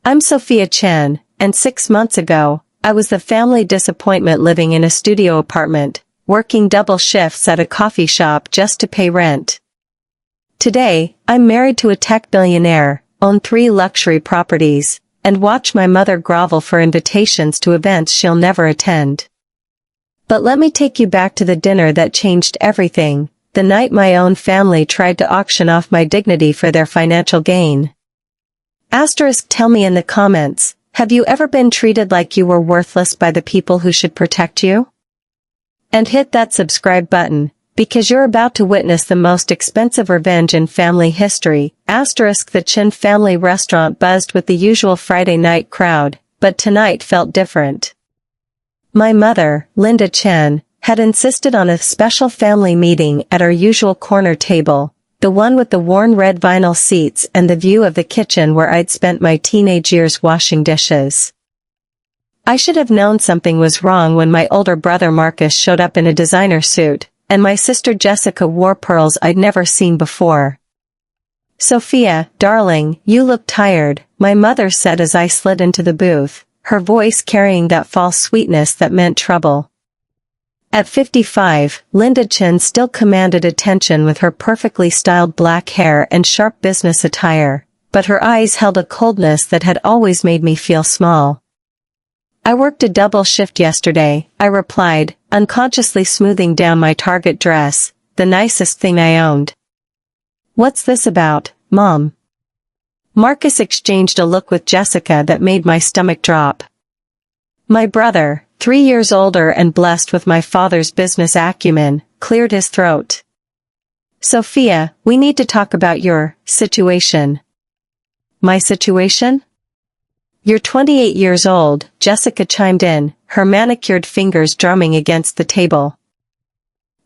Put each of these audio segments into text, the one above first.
I'm Sophia Chen, and 6 months ago, I was the family disappointment living in a studio apartment, working double shifts at a coffee shop just to pay rent. Today, I'm married to a tech billionaire, own 3 luxury properties, and watch my mother grovel for invitations to events she'll never attend. But let me take you back to the dinner that changed everything, the night my own family tried to auction off my dignity for their financial gain. Tell me in the comments, have you ever been treated like you were worthless by the people who should protect you? And hit that subscribe button, because you're about to witness the most expensive revenge in family history. The Chen family restaurant buzzed with the usual Friday night crowd, but tonight felt different. My mother, Linda Chen, had insisted on a special family meeting at our usual corner table, the one with the worn red vinyl seats and the view of the kitchen where I'd spent my teenage years washing dishes. I should have known something was wrong when my older brother Marcus showed up in a designer suit, and my sister Jessica wore pearls I'd never seen before. "Sophia, darling, you look tired," my mother said as I slid into the booth, her voice carrying that false sweetness that meant trouble. At 55, Linda Chen still commanded attention with her perfectly styled black hair and sharp business attire, but her eyes held a coldness that had always made me feel small. "I worked a double shift yesterday," I replied, unconsciously smoothing down my Target dress, the nicest thing I owned. "What's this about, Mom?" Marcus exchanged a look with Jessica that made my stomach drop. My brother, 3 years older and blessed with my father's business acumen, cleared his throat. "Sophia, we need to talk about your situation." "My situation?" "You're 28 years old," Jessica chimed in, her manicured fingers drumming against the table.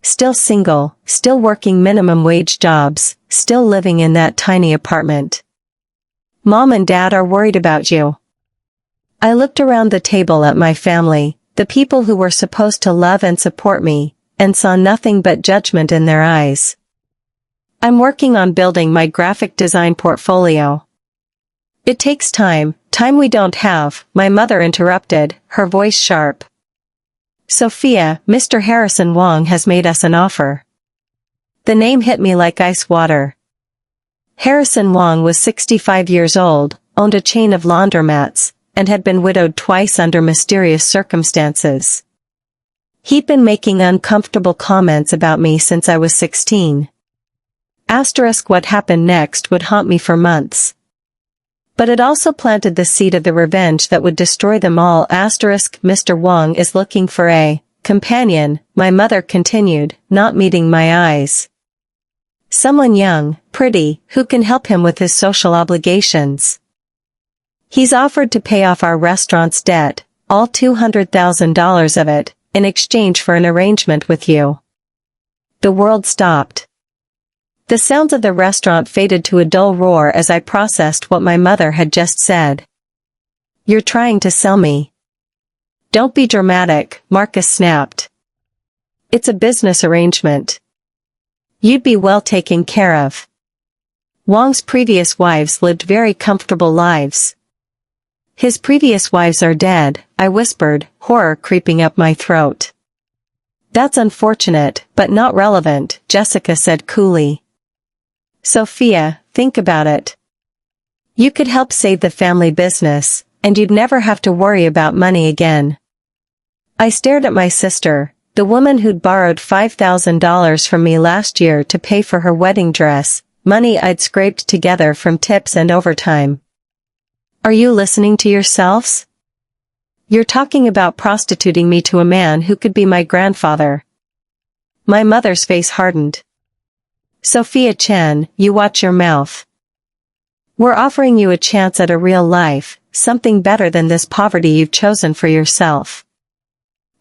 "Still single, still working minimum wage jobs, still living in that tiny apartment. Mom and Dad are worried about you." I looked around the table at my family, the people who were supposed to love and support me, and saw nothing but judgment in their eyes. "I'm working on building my graphic design portfolio." "It takes time we don't have," my mother interrupted, her voice sharp. "Sophia, Mr. Harrison Wong has made us an offer." The name hit me like ice water. Harrison Wong was 65 years old, owned a chain of laundromats, and had been widowed twice under mysterious circumstances. He'd been making uncomfortable comments about me since I was 16. What happened next would haunt me for months. But it also planted the seed of the revenge that would destroy them all. Mr. Wong is looking for a companion, my mother continued, not meeting my eyes. "Someone young, pretty, who can help him with his social obligations. He's offered to pay off our restaurant's debt, all $200,000 of it, in exchange for an arrangement with you." The world stopped. The sounds of the restaurant faded to a dull roar as I processed what my mother had just said. "You're trying to sell me." "Don't be dramatic," Marcus snapped. "It's a business arrangement. You'd be well taken care of." Wong's previous wives lived very comfortable lives. "His previous wives are dead," I whispered, horror creeping up my throat. "That's unfortunate, but not relevant," Jessica said coolly. "Sophia, think about it. You could help save the family business, and you'd never have to worry about money again." I stared at my sister, the woman who'd borrowed $5,000 from me last year to pay for her wedding dress, money I'd scraped together from tips and overtime. "Are you listening to yourselves? You're talking about prostituting me to a man who could be my grandfather." My mother's face hardened. "Sophia Chen, you watch your mouth. We're offering you a chance at a real life, something better than this poverty you've chosen for yourself."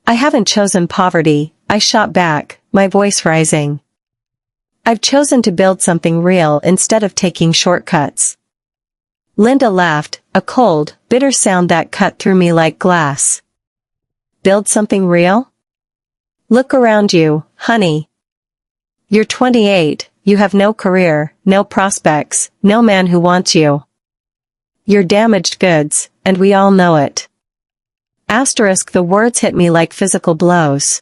"I haven't chosen poverty," I shot back, my voice rising. "I've chosen to build something real instead of taking shortcuts." Linda laughed, a cold, bitter sound that cut through me like glass. "Build something real? Look around you, honey. You're 28, you have no career, no prospects, no man who wants you. You're damaged goods, and we all know it. Asterisk, the words hit me like physical blows.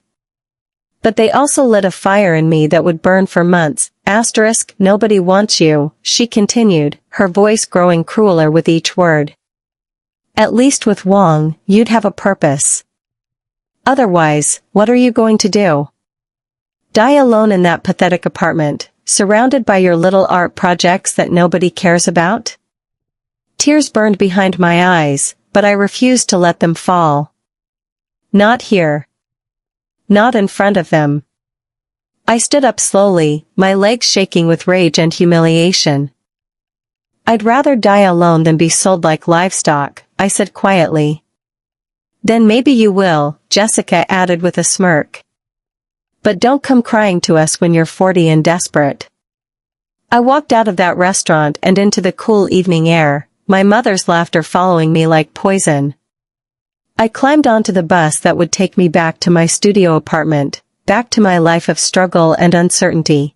But they also lit a fire in me that would burn for months. Asterisk, nobody wants you, she continued, her voice growing crueler with each word. At least with Wong, you'd have a purpose. Otherwise, what are you going to do? Die alone in that pathetic apartment, surrounded by your little art projects that nobody cares about? Tears burned behind my eyes, but I refused to let them fall. Not here. Not in front of them. I stood up slowly, my legs shaking with rage and humiliation. I'd rather die alone than be sold like livestock, I said quietly. Then maybe you will, Jessica added with a smirk. But don't come crying to us when you're 40 and desperate. I walked out of that restaurant and into the cool evening air, my mother's laughter following me like poison. I climbed onto the bus that would take me back to my studio apartment, back to my life of struggle and uncertainty.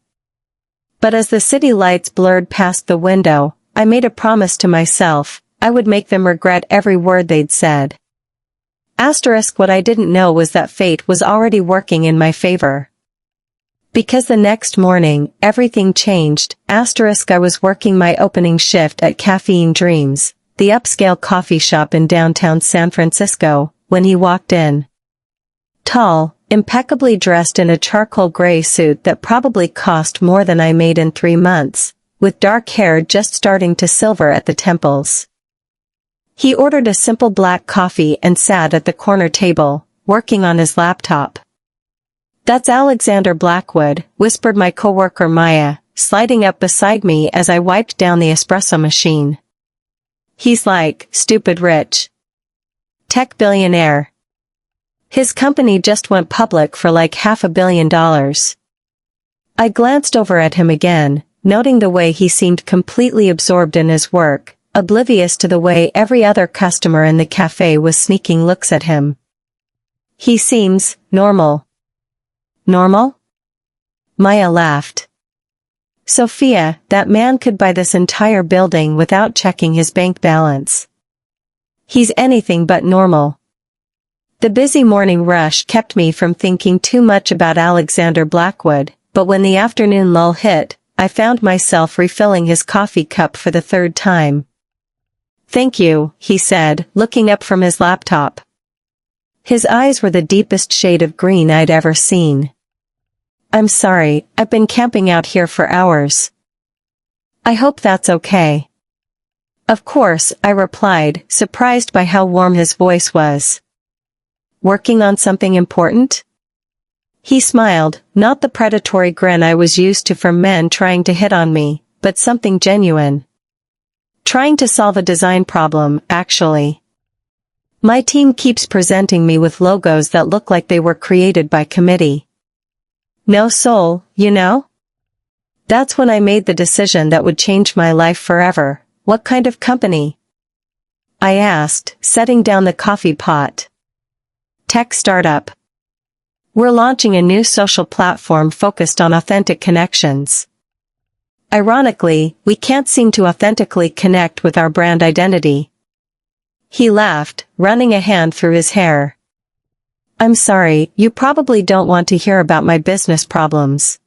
But as the city lights blurred past the window, I made a promise to myself, I would make them regret every word they'd said. Asterisk, what I didn't know was that fate was already working in my favor. Because the next morning, everything changed. Asterisk, I was working my opening shift at Caffeine Dreams, the upscale coffee shop in downtown San Francisco, when he walked in. Tall, impeccably dressed in a charcoal gray suit that probably cost more than I made in 3 months, with dark hair just starting to silver at the temples. He ordered a simple black coffee and sat at the corner table, working on his laptop. That's Alexander Blackwood, whispered my coworker Maya, sliding up beside me as I wiped down the espresso machine. He's like, stupid rich. Tech billionaire. His company just went public for like $500 million. I glanced over at him again, noting the way he seemed completely absorbed in his work, oblivious to the way every other customer in the cafe was sneaking looks at him. He seems normal. Normal? Maya laughed. Sophia, that man could buy this entire building without checking his bank balance. He's anything but normal. The busy morning rush kept me from thinking too much about Alexander Blackwood, but when the afternoon lull hit, I found myself refilling his coffee cup for the 3rd time. Thank you, he said, looking up from his laptop. His eyes were the deepest shade of green I'd ever seen. I'm sorry, I've been camping out here for hours. I hope that's okay. Of course, I replied, surprised by how warm his voice was. Working on something important? He smiled, not the predatory grin I was used to from men trying to hit on me, but something genuine. Trying to solve a design problem, actually. My team keeps presenting me with logos that look like they were created by committee. No soul, you know? That's when I made the decision that would change my life forever. What kind of company? I asked, setting down the coffee pot. Tech startup. We're launching a new social platform focused on authentic connections. Ironically, we can't seem to authentically connect with our brand identity. He laughed, running a hand through his hair. I'm sorry, you probably don't want to hear about my business problems.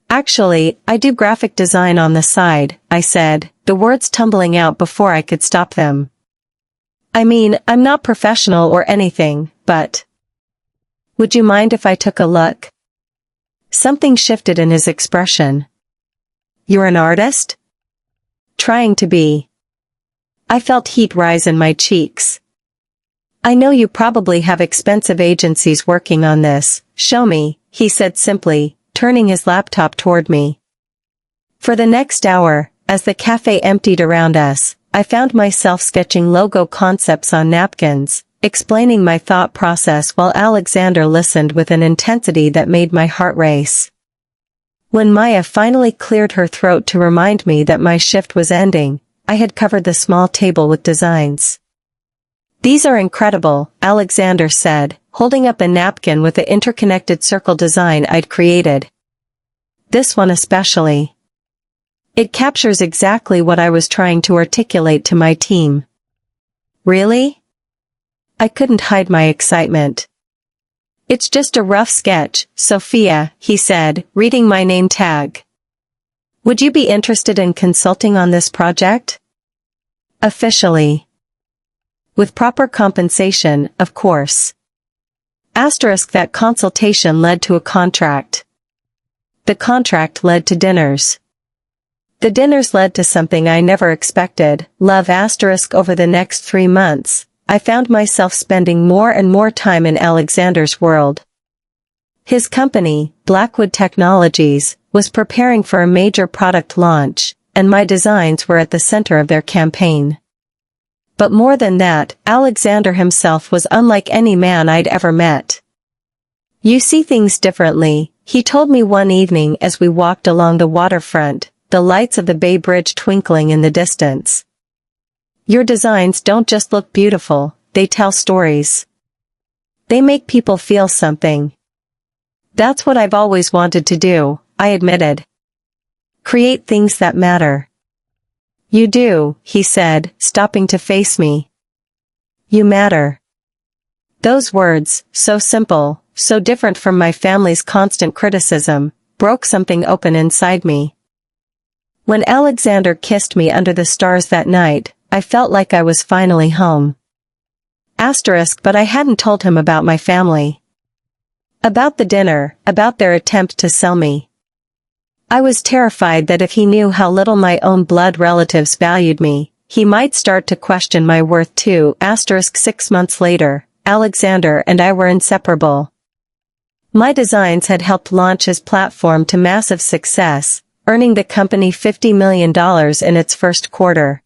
Actually, I do graphic design on the side, I said, the words tumbling out before I could stop them. I mean, I'm not professional or anything, but... Would you mind if I took a look? Something shifted in his expression. You're an artist? Trying to be. I felt heat rise in my cheeks. I know you probably have expensive agencies working on this, show me, he said simply, turning his laptop toward me. For the next hour, as the cafe emptied around us, I found myself sketching logo concepts on napkins, explaining my thought process while Alexander listened with an intensity that made my heart race. When Maya finally cleared her throat to remind me that my shift was ending, I had covered the small table with designs. These are incredible, Alexander said, holding up a napkin with the interconnected circle design I'd created. This one especially. It captures exactly what I was trying to articulate to my team. Really? I couldn't hide my excitement. It's just a rough sketch, Sophia, he said, reading my name tag. Would you be interested in consulting on this project? Officially. With proper compensation, of course. Asterisk that consultation led to a contract. The contract led to dinners. The dinners led to something I never expected, love asterisk over the next 3 months. I found myself spending more and more time in Alexander's world. His company, Blackwood Technologies, was preparing for a major product launch, and my designs were at the center of their campaign. But more than that, Alexander himself was unlike any man I'd ever met. You see things differently, he told me one evening as we walked along the waterfront, the lights of the Bay Bridge twinkling in the distance. Your designs don't just look beautiful, they tell stories. They make people feel something. That's what I've always wanted to do, I admitted. Create things that matter. You do, he said, stopping to face me. You matter. Those words, so simple, so different from my family's constant criticism, broke something open inside me. When Alexander kissed me under the stars that night, I felt like I was finally home. Asterisk, but I hadn't told him about my family. About the dinner, about their attempt to sell me. I was terrified that if he knew how little my own blood relatives valued me, he might start to question my worth too. 6 months later, Alexander and I were inseparable. My designs had helped launch his platform to massive success, earning the company $50 million in its first quarter.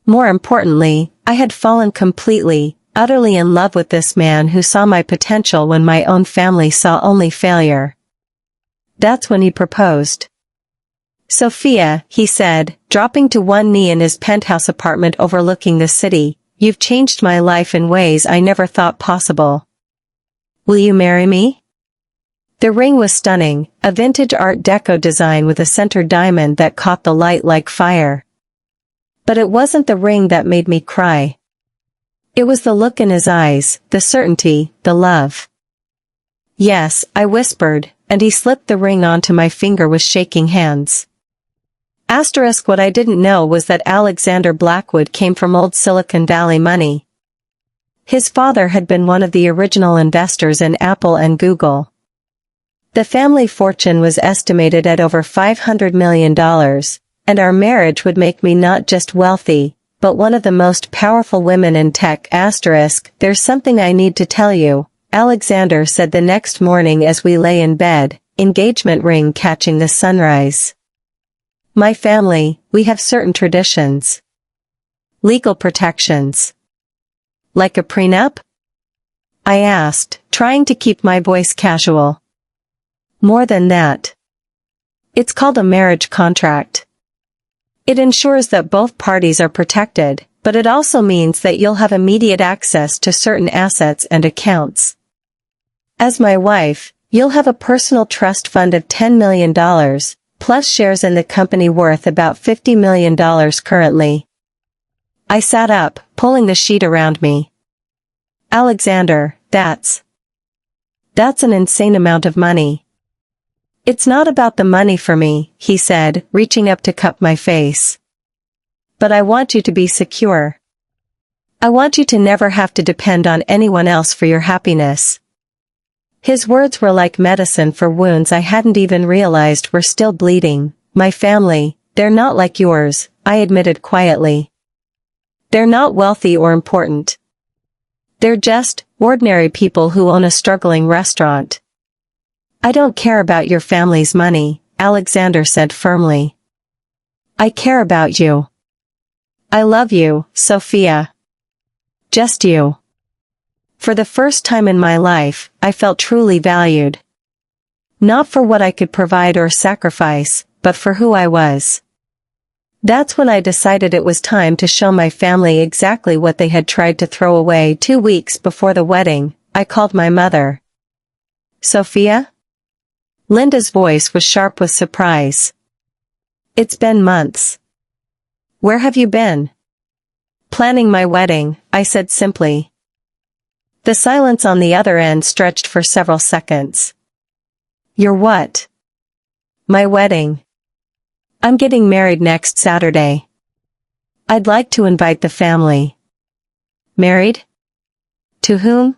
More importantly, I had fallen completely, utterly in love with this man who saw my potential when my own family saw only failure. That's when he proposed. Sophia, he said, dropping to one knee in his penthouse apartment overlooking the city, you've changed my life in ways I never thought possible. Will you marry me? The ring was stunning, a vintage Art Deco design with a center diamond that caught the light like fire. But it wasn't the ring that made me cry. It was the look in his eyes, the certainty, the love. Yes, I whispered, and he slipped the ring onto my finger with shaking hands. Asterisk, what I didn't know was that Alexander Blackwood came from old Silicon Valley money. His father had been one of the original investors in Apple and Google. The family fortune was estimated at over $500 million, and our marriage would make me not just wealthy, but one of the most powerful women in tech. Asterisk, there's something I need to tell you, Alexander said the next morning as we lay in bed, engagement ring catching the sunrise. My family, we have certain traditions. Legal protections. Like a prenup? I asked, trying to keep my voice casual. More than that. It's called a marriage contract. It ensures that both parties are protected, but it also means that you'll have immediate access to certain assets and accounts. As my wife, you'll have a personal trust fund of $10 million, plus shares in the company worth about $50 million currently. I sat up, pulling the sheet around me. Alexander, that's an insane amount of money. It's not about the money for me, he said, reaching up to cup my face. But I want you to be secure. I want you to never have to depend on anyone else for your happiness. His words were like medicine for wounds I hadn't even realized were still bleeding. My family, they're not like yours, I admitted quietly. They're not wealthy or important. They're just ordinary people who own a struggling restaurant. I don't care about your family's money, Alexander said firmly. I care about you. I love you, Sophia. Just you. For the first time in my life, I felt truly valued. Not for what I could provide or sacrifice, but for who I was. That's when I decided it was time to show my family exactly what they had tried to throw away 2 weeks before the wedding. I called my mother. Sophia? Linda's voice was sharp with surprise. It's been months. Where have you been? Planning my wedding, I said simply. The silence on the other end stretched for several seconds. Your what? My wedding. I'm getting married next Saturday. I'd like to invite the family. Married? To whom?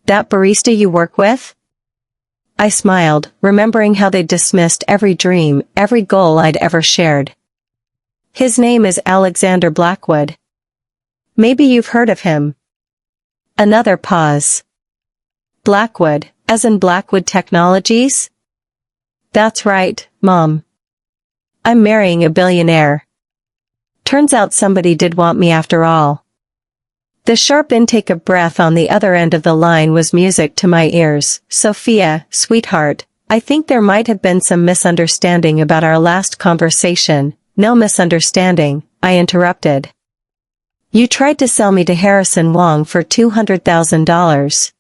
That barista you work with? I smiled, remembering how they'd dismissed every dream, every goal I'd ever shared. His name is Alexander Blackwood. Maybe you've heard of him. Another pause. Blackwood, as in Blackwood Technologies? That's right, Mom. I'm marrying a billionaire. Turns out somebody did want me after all. The sharp intake of breath on the other end of the line was music to my ears. Sophia, sweetheart, I think there might have been some misunderstanding about our last conversation. No misunderstanding, I interrupted. You tried to sell me to Harrison Wong for $200,000.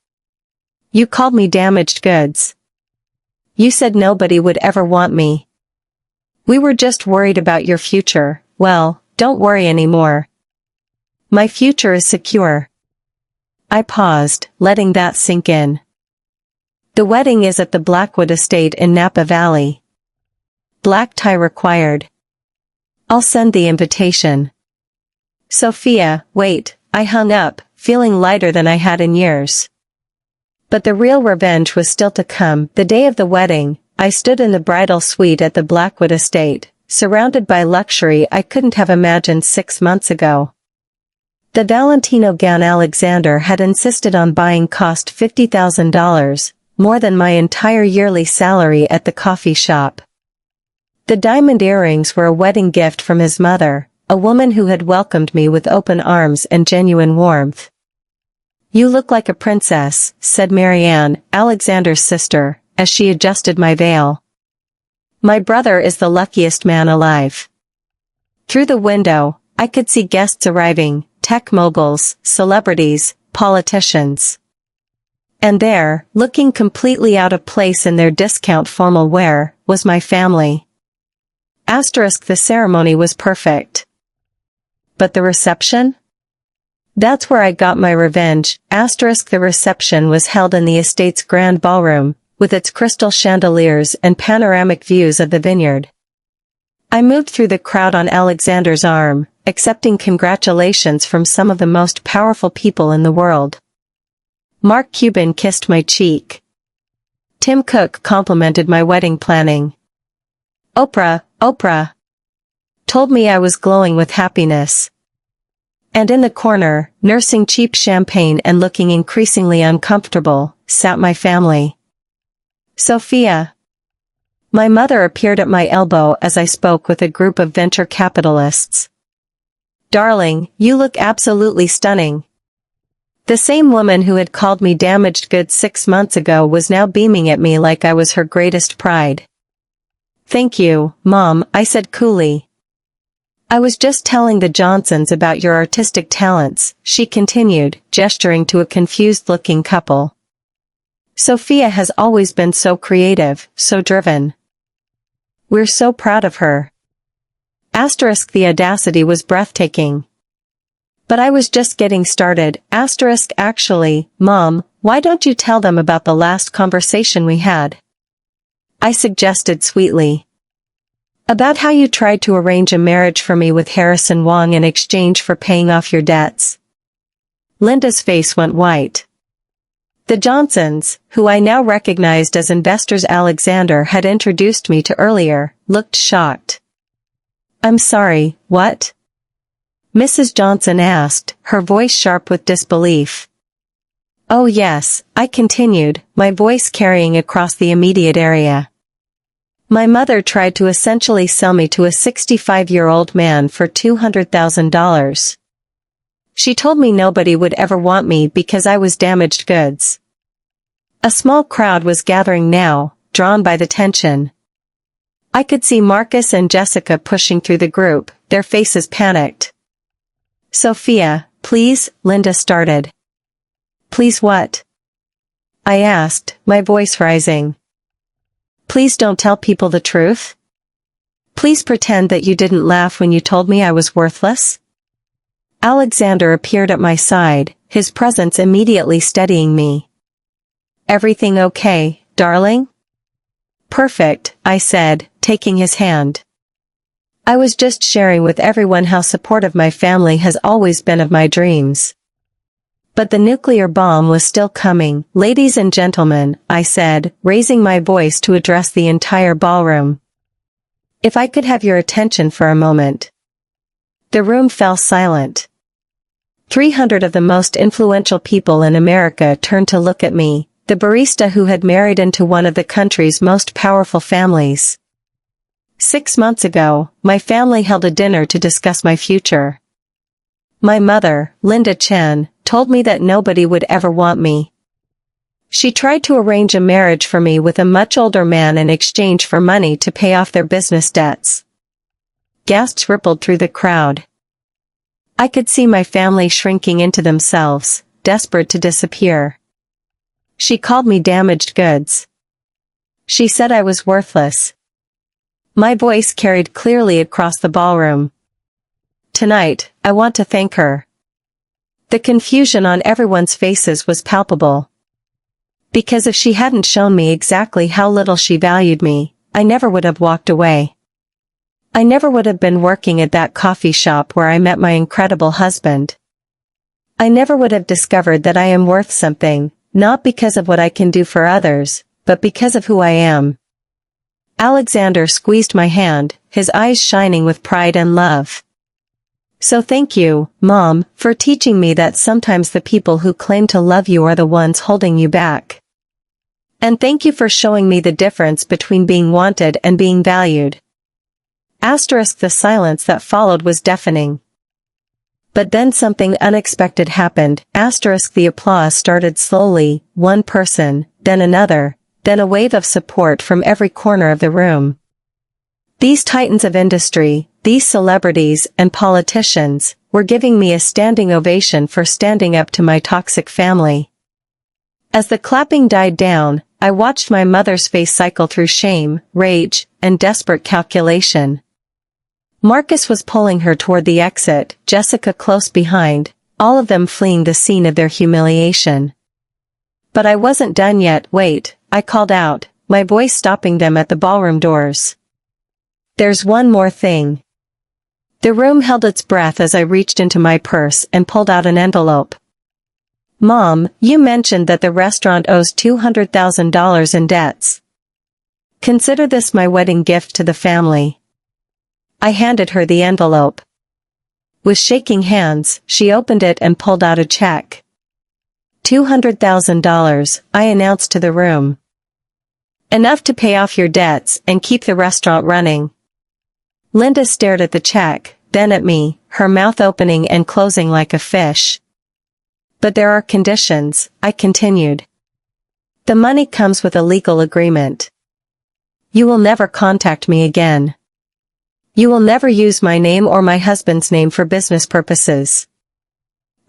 You called me damaged goods. You said nobody would ever want me. We were just worried about your future. Well, don't worry anymore. My future is secure. I paused, letting that sink in. The wedding is at the Blackwood estate in Napa Valley. Black tie required. I'll send the invitation. Sophia, wait, I hung up, feeling lighter than I had in years. But the real revenge was still to come. The day of the wedding, I stood in the bridal suite at the Blackwood estate, surrounded by luxury I couldn't have imagined 6 months ago. The Valentino gown Alexander had insisted on buying cost $50,000, more than my entire yearly salary at the coffee shop. The diamond earrings were a wedding gift from his mother, a woman who had welcomed me with open arms and genuine warmth. You look like a princess, said Marianne, Alexander's sister, as she adjusted my veil. My brother is the luckiest man alive. Through the window, I could see guests arriving, tech moguls, celebrities, politicians. And there, looking completely out of place in their discount formal wear, was my family. The ceremony was perfect. But the reception? That's where I got my revenge. The reception was held in the estate's grand ballroom, with its crystal chandeliers and panoramic views of the vineyard. I moved through the crowd on Alexander's arm, accepting congratulations from some of the most powerful people in the world. Mark Cuban kissed my cheek. Tim Cook complimented my wedding planning. Oprah told me I was glowing with happiness. And in the corner, nursing cheap champagne and looking increasingly uncomfortable, sat my family. Sophia. My mother appeared at my elbow as I spoke with a group of venture capitalists. Darling, you look absolutely stunning. The same woman who had called me damaged goods 6 months ago was now beaming at me like I was her greatest pride. Thank you, Mom, I said coolly. I was just telling the Johnsons about your artistic talents, she continued, gesturing to a confused-looking couple. Sophia has always been so creative, so driven. We're so proud of her. The audacity was breathtaking. But I was just getting started. Actually, Mom, why don't you tell them about the last conversation we had? I suggested sweetly. About how you tried to arrange a marriage for me with Harrison Wong in exchange for paying off your debts. Linda's face went white. The Johnsons, who I now recognized as investors Alexander had introduced me to earlier, looked shocked. I'm sorry, what? Mrs. Johnson asked, her voice sharp with disbelief. Oh yes, I continued, my voice carrying across the immediate area. My mother tried to essentially sell me to a 65-year-old man for $200,000. She told me nobody would ever want me because I was damaged goods. A small crowd was gathering now, drawn by the tension. I could see Marcus and Jessica pushing through the group, their faces panicked. Sophia, please, Linda started. Please what? I asked, my voice rising. Please don't tell people the truth? Please pretend that you didn't laugh when you told me I was worthless." Alexander appeared at my side, his presence immediately steadying me. "Everything okay, darling?" "Perfect," I said, taking his hand. I was just sharing with everyone how supportive my family has always been of my dreams. But the nuclear bomb was still coming. "Ladies and gentlemen," I said, raising my voice to address the entire ballroom. "If I could have your attention for a moment." The room fell silent. 300 of the most influential people in America turned to look at me, the barista who had married into one of the country's most powerful families. 6 months ago, my family held a dinner to discuss my future. My mother, Linda Chen, told me that nobody would ever want me. She tried to arrange a marriage for me with a much older man in exchange for money to pay off their business debts. Gasps rippled through the crowd. I could see my family shrinking into themselves, desperate to disappear. She called me damaged goods. She said I was worthless. My voice carried clearly across the ballroom. Tonight, I want to thank her. The confusion on everyone's faces was palpable. Because if she hadn't shown me exactly how little she valued me, I never would have walked away. I never would have been working at that coffee shop where I met my incredible husband. I never would have discovered that I am worth something, not because of what I can do for others, but because of who I am. Alexander squeezed my hand, his eyes shining with pride and love. "So thank you, Mom, for teaching me that sometimes the people who claim to love you are the ones holding you back. And thank you for showing me the difference between being wanted and being valued." The silence that followed was deafening. But then something unexpected happened. The applause started slowly, one person, then another, then a wave of support from every corner of the room. These titans of industry, these celebrities and politicians, were giving me a standing ovation for standing up to my toxic family. As the clapping died down, I watched my mother's face cycle through shame, rage, and desperate calculation. Marcus was pulling her toward the exit, Jessica close behind, all of them fleeing the scene of their humiliation. But I wasn't done yet. "Wait," I called out, my voice stopping them at the ballroom doors. "There's one more thing." The room held its breath as I reached into my purse and pulled out an envelope. "Mom, you mentioned that the restaurant owes $200,000 in debts. Consider this my wedding gift to the family." I handed her the envelope. With shaking hands, she opened it and pulled out a check. $200,000, I announced to the room. "Enough to pay off your debts and keep the restaurant running." Linda stared at the check, then at me, her mouth opening and closing like a fish. "But there are conditions," I continued. "The money comes with a legal agreement. You will never contact me again. You will never use my name or my husband's name for business purposes.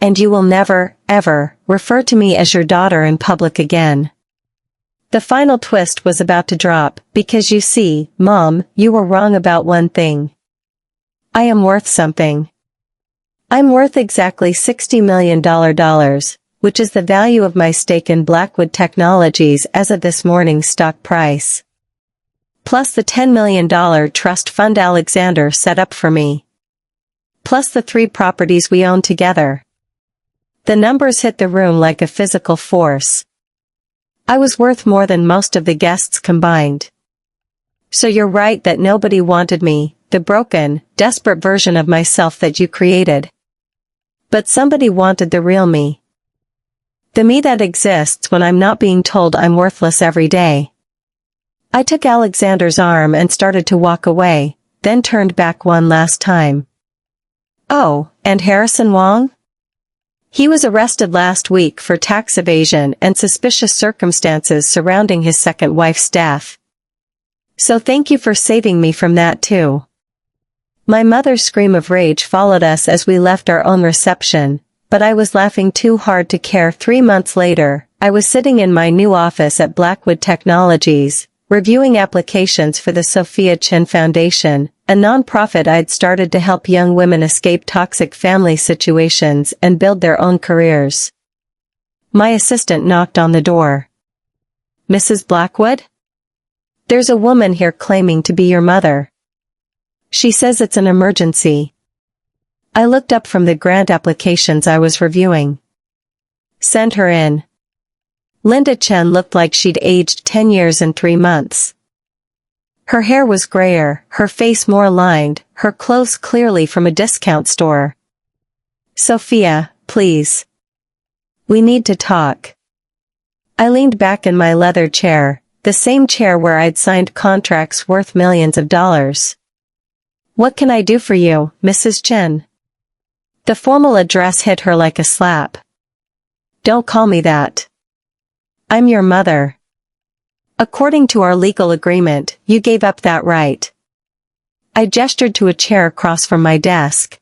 And you will never, ever, refer to me as your daughter in public again." The final twist was about to drop, because you see, Mom, you were wrong about one thing. I am worth something. I'm worth exactly $60 million, which is the value of my stake in Blackwood Technologies as of this morning's stock price. Plus the $10 million trust fund Alexander set up for me. Plus the 3 properties we own together. The numbers hit the room like a physical force. I was worth more than most of the guests combined. "So you're right that nobody wanted me, the broken, desperate version of myself that you created. But somebody wanted the real me. The me that exists when I'm not being told I'm worthless every day." I took Alexander's arm and started to walk away, then turned back one last time. "Oh, and Harrison Wong? He was arrested last week for tax evasion and suspicious circumstances surrounding his second wife's death. So thank you for saving me from that too." My mother's scream of rage followed us as we left our own reception, but I was laughing too hard to care. 3 months later, I was sitting in my new office at Blackwood Technologies, reviewing applications for the Sophia Chin Foundation, a nonprofit I'd started to help young women escape toxic family situations and build their own careers. My assistant knocked on the door. "Mrs. Blackwood? There's a woman here claiming to be your mother. She says it's an emergency." I looked up from the grant applications I was reviewing. "Send her in." Linda Chen looked like she'd aged 10 years and 3 months. Her hair was grayer, her face more lined, her clothes clearly from a discount store. "Sophia, please. We need to talk." I leaned back in my leather chair, the same chair where I'd signed contracts worth millions of dollars. "What can I do for you, Mrs. Chen?" The formal address hit her like a slap. "Don't call me that. I'm your mother. According to our legal agreement, you gave up that right." I gestured to a chair across from my desk.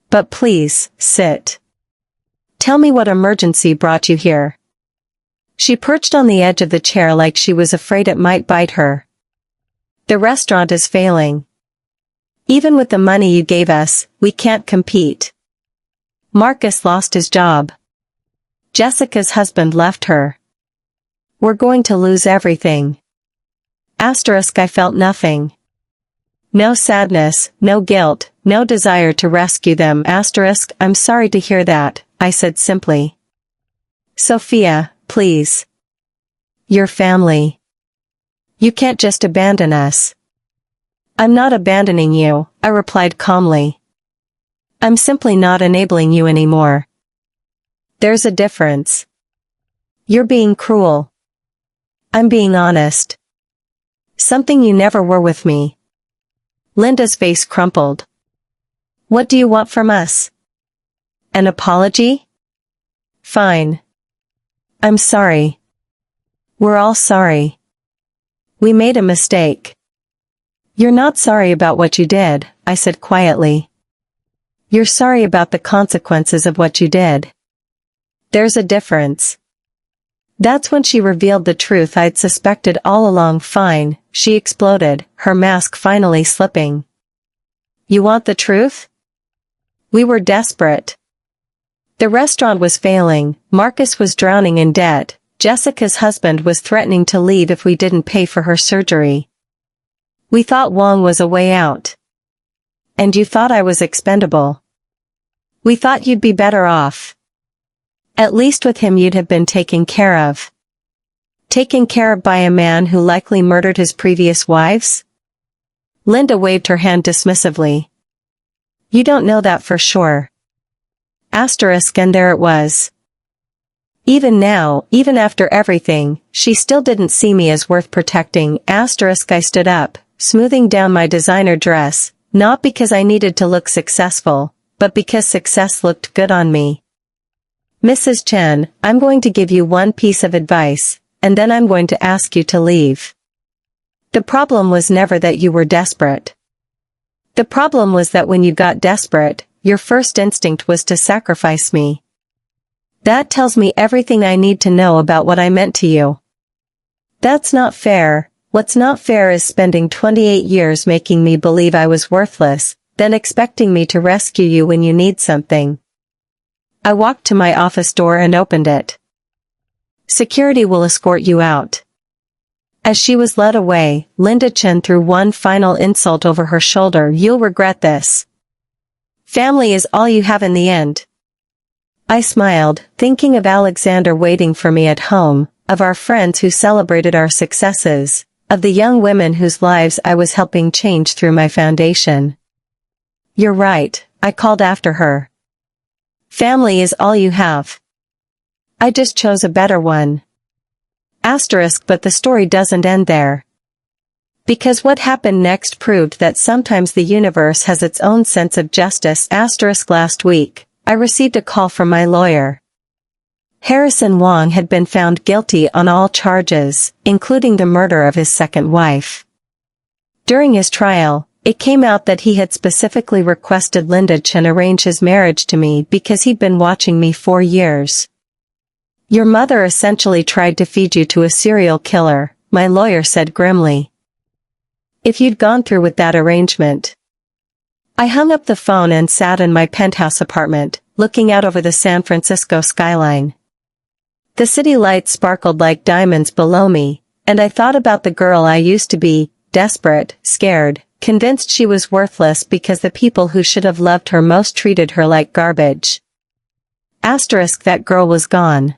"But please, sit. Tell me what emergency brought you here." She perched on the edge of the chair like she was afraid it might bite her. "The restaurant is failing. Even with the money you gave us, we can't compete. Marcus lost his job. Jessica's husband left her. We're going to lose everything." I felt nothing. No sadness, no guilt, no desire to rescue them. "I'm sorry to hear that," I said simply. "Sophia, please. Your family. You can't just abandon us." "I'm not abandoning you," I replied calmly. "I'm simply not enabling you anymore. There's a difference. You're being cruel. I'm being honest. Something you never were with me." Linda's face crumpled. "What do you want from us? An apology? Fine. I'm sorry. We're all sorry. We made a mistake." "You're not sorry about what you did," I said quietly. "You're sorry about the consequences of what you did. There's a difference." That's when she revealed the truth I'd suspected all along. "Fine," she exploded, her mask finally slipping. "You want the truth? We were desperate. The restaurant was failing, Marcus was drowning in debt, Jessica's husband was threatening to leave if we didn't pay for her surgery. We thought Wong was a way out. And you thought I was expendable. We thought you'd be better off. At least with him you'd have been taken care of. Taken care of by a man who likely murdered his previous wives?" Linda waved her hand dismissively. "You don't know that for sure." And there it was. Even now, even after everything, she still didn't see me as worth protecting. I stood up, smoothing down my designer dress, not because I needed to look successful, but because success looked good on me. "Mrs. Chen, I'm going to give you one piece of advice, and then I'm going to ask you to leave. The problem was never that you were desperate. The problem was that when you got desperate, your first instinct was to sacrifice me. That tells me everything I need to know about what I meant to you. That's not fair. What's not fair is spending 28 years making me believe I was worthless, then expecting me to rescue you when you need something." I walked to my office door and opened it. "Security will escort you out." As she was led away, Linda Chen threw one final insult over her shoulder. "You'll regret this. Family is all you have in the end." I smiled, thinking of Alexander waiting for me at home, of our friends who celebrated our successes, of the young women whose lives I was helping change through my foundation. "You're right," I called after her. "Family is all you have. I just chose a better one." But the story doesn't end there. Because what happened next proved that sometimes the universe has its own sense of justice. Last week, I received a call from my lawyer. Harrison Wong had been found guilty on all charges, including the murder of his second wife. During his trial, it came out that he had specifically requested Linda Chen arrange his marriage to me because he'd been watching me for years. "Your mother essentially tried to feed you to a serial killer," my lawyer said grimly. if you'd gone through with that arrangement. I hung up the phone and sat in my penthouse apartment, looking out over the San Francisco skyline. The city lights sparkled like diamonds below me, and I thought about the girl I used to be, desperate, scared, convinced she was worthless because the people who should have loved her most treated her like garbage. Asterisk, that girl was gone.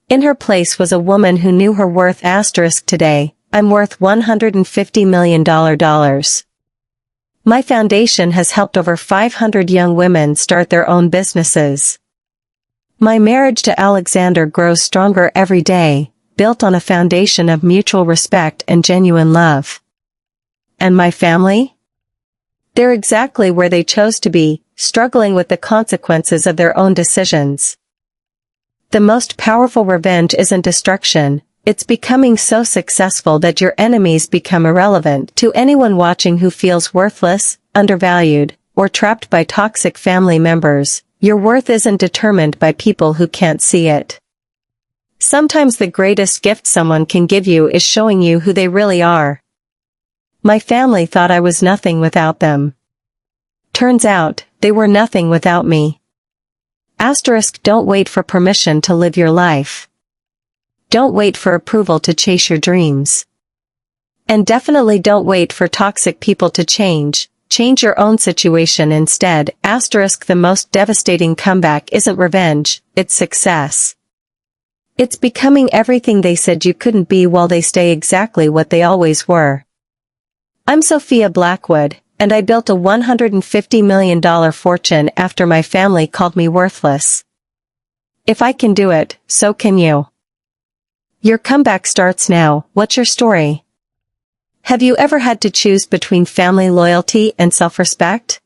In her place was a woman who knew her worth. Asterisk, today, I'm worth $150 million. My foundation has helped over 500 young women start their own businesses. My marriage to Alexander grows stronger every day, built on a foundation of mutual respect and genuine love. And my family? They're exactly where they chose to be, struggling with the consequences of their own decisions. The most powerful revenge isn't destruction, it's becoming so successful that your enemies become irrelevant. To anyone watching who feels worthless, undervalued, or trapped by toxic family members, your worth isn't determined by people who can't see it. Sometimes the greatest gift someone can give you is showing you who they really are. My family thought I was nothing without them. Turns out, they were nothing without me. Asterisk, don't wait for permission to live your life. Don't wait for approval to chase your dreams. And definitely don't wait for toxic people to change. Change your own situation instead. Asterisk, the most devastating comeback isn't revenge, it's success. It's becoming everything they said you couldn't be while they stay exactly what they always were. I'm Sophia Blackwood, and I built a $150 million fortune after my family called me worthless. If I can do it, so can you. Your comeback starts now. What's your story? Have you ever had to choose between family loyalty and self-respect?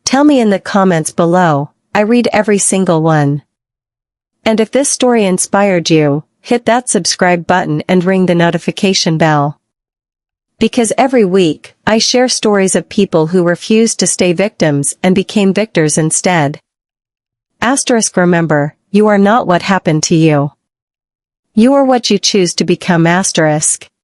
Tell me in the comments below. I read every single one. And if this story inspired you, hit that subscribe button and ring the notification bell. Because every week, I share stories of people who refused to stay victims and became victors instead. Asterisk, remember, you are not what happened to you. You are what you choose to become. Asterisk.